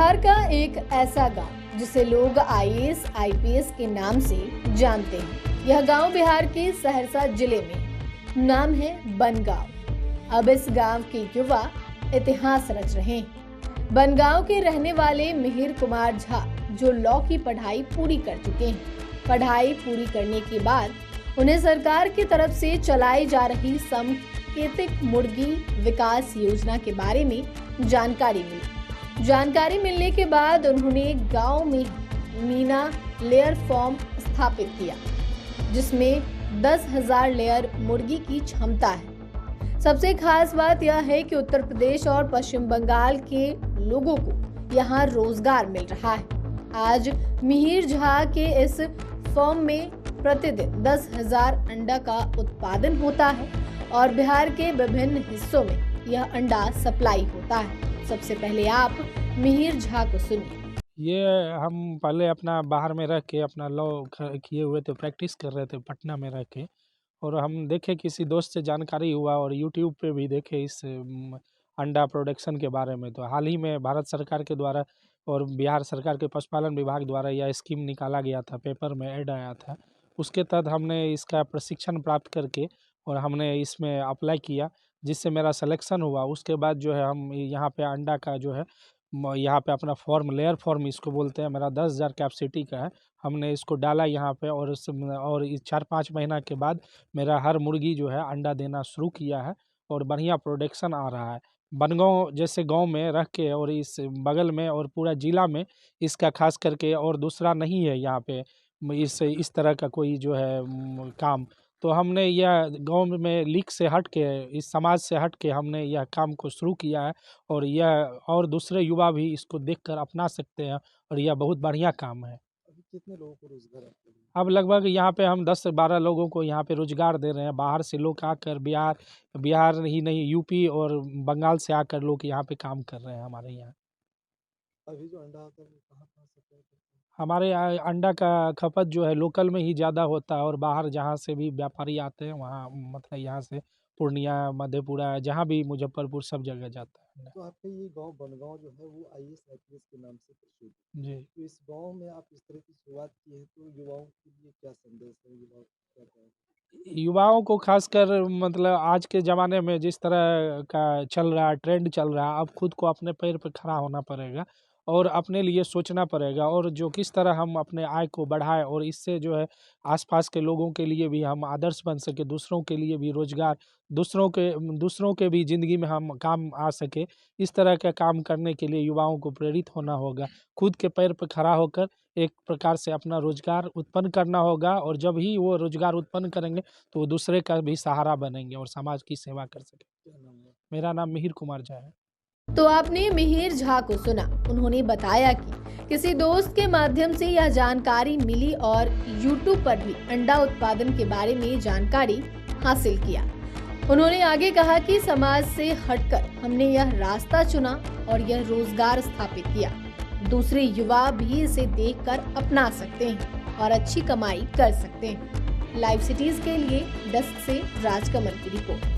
बिहार का एक ऐसा गांव जिसे लोग आईएएस आईपीएस के नाम से जानते हैं। यह गांव बिहार के सहरसा जिले में, नाम है बनगांव। अब इस गांव के युवा इतिहास रच रहे हैं। बनगांव के रहने वाले मिहिर कुमार झा जो लॉ की पढ़ाई पूरी कर चुके हैं। पढ़ाई पूरी करने के बाद उन्हें सरकार की तरफ से चलाई जा रही सांकेतिक मुर्गी विकास योजना के बारे में जानकारी मिली। जानकारी मिलने के बाद उन्होंने गांव में मीना लेयर फार्म स्थापित किया, जिसमें 10,000 लेयर मुर्गी की क्षमता है। सबसे खास बात यह है कि उत्तर प्रदेश और पश्चिम बंगाल के लोगों को यहाँ रोजगार मिल रहा है। आज मिहिर झा के इस फार्म में प्रतिदिन 10,000 अंडा का उत्पादन होता है और बिहार के विभिन्न हिस्सों में यह अंडा सप्लाई होता है। सबसे पहले आप मिहिर झा को सुनिए। ये हम पहले अपना बाहर में रह के अपना लॉ किए हुए थे, प्रैक्टिस कर रहे थे पटना में रह के, और हम देखे किसी दोस्त से जानकारी हुआ और यूट्यूब पे भी देखे इस अंडा प्रोडक्शन के बारे में। तो हाल ही में भारत सरकार के द्वारा और बिहार सरकार के पशुपालन विभाग द्वारा यह स्कीम निकाला गया था, पेपर में ऐड आया था। उसके तहत हमने इसका प्रशिक्षण प्राप्त करके और हमने इसमें अप्लाई किया, जिससे मेरा सिलेक्शन हुआ। उसके बाद जो है हम यहाँ पे अंडा का जो है यहाँ पे अपना फॉर्म, लेयर फॉर्म इसको बोलते हैं, मेरा 10,000 कैपेसिटी का है। हमने इसको डाला यहाँ पे और 4-5 महीना के बाद मेरा हर मुर्गी जो है अंडा देना शुरू किया है और बढ़िया प्रोडक्शन आ रहा है। बनगांव जैसे गांव में रह के और इस बगल में और पूरा जिला में इसका खास करके और दूसरा नहीं है यहाँ पे इस तरह का कोई जो है काम। तो हमने यह गांव में लीक से हट के, इस समाज से हट के हमने यह काम को शुरू किया है और यह और दूसरे युवा भी इसको देखकर अपना सकते हैं और यह बहुत बढ़िया काम है। अभी कितने लोगों को रोजगार आपको मिला? अब लगभग यहाँ पे हम 10 से 12 लोगों को यहाँ पे रोजगार दे रहे हैं। बाहर से लोग आकर बिहार ही नहीं, यूपी और बंगाल से आकर लोग यहाँ पे काम कर रहे हैं हमारे यहाँ। अभी जो अंडा आता है वो कहाँ सप्लाई करते हैं? हमारे यहाँ अंडा का खपत जो है लोकल में ही ज़्यादा होता है और बाहर जहाँ से भी व्यापारी आते हैं वहाँ, मतलब यहाँ से पूर्णिया, मधेपुरा, जहाँ भी मुजफ्फरपुर, सब जगह जाता है अंडा। तो आपका ये गांव बनगांव जो है वो आईएएस आईपीएस के नाम से प्रसिद्ध है। जी। तो इस गांव में आप इस तरह की शुरुआत की है, तो युवाओं के लिए क्या संदेश है? युवा क्या कहें? युवाओं को खासकर, मतलब आज के ज़माने में जिस तरह का चल रहा है, ट्रेंड चल रहा है, अब खुद को अपने पैर पर खड़ा होना पड़ेगा और अपने लिए सोचना पड़ेगा और जो किस तरह हम अपने आय को बढ़ाएं और इससे जो है आसपास के लोगों के लिए भी हम आदर्श बन सके, दूसरों के लिए भी रोजगार, दूसरों के भी ज़िंदगी में हम काम आ सके। इस तरह का काम करने के लिए युवाओं को प्रेरित होना होगा, खुद के पैर पर खड़ा होकर एक प्रकार से अपना रोजगार उत्पन्न करना होगा और जब ही वो रोजगार उत्पन्न करेंगे तो वो दूसरे का भी सहारा बनेंगे और समाज की सेवा कर सकेंगे। क्या नाम है? मेरा नाम मिहिर कुमार झा है। तो आपने मिहिर झा को सुना। उन्होंने बताया कि किसी दोस्त के माध्यम से यह जानकारी मिली और YouTube पर भी अंडा उत्पादन के बारे में जानकारी हासिल किया। उन्होंने आगे कहा कि समाज से हटकर हमने यह रास्ता चुना और यह रोजगार स्थापित किया। दूसरे युवा भी इसे देखकर अपना सकते हैं और अच्छी कमाई कर सकते हैं। लाइव सिटीज के लिए डेस्क से राजकमल की रिपोर्ट।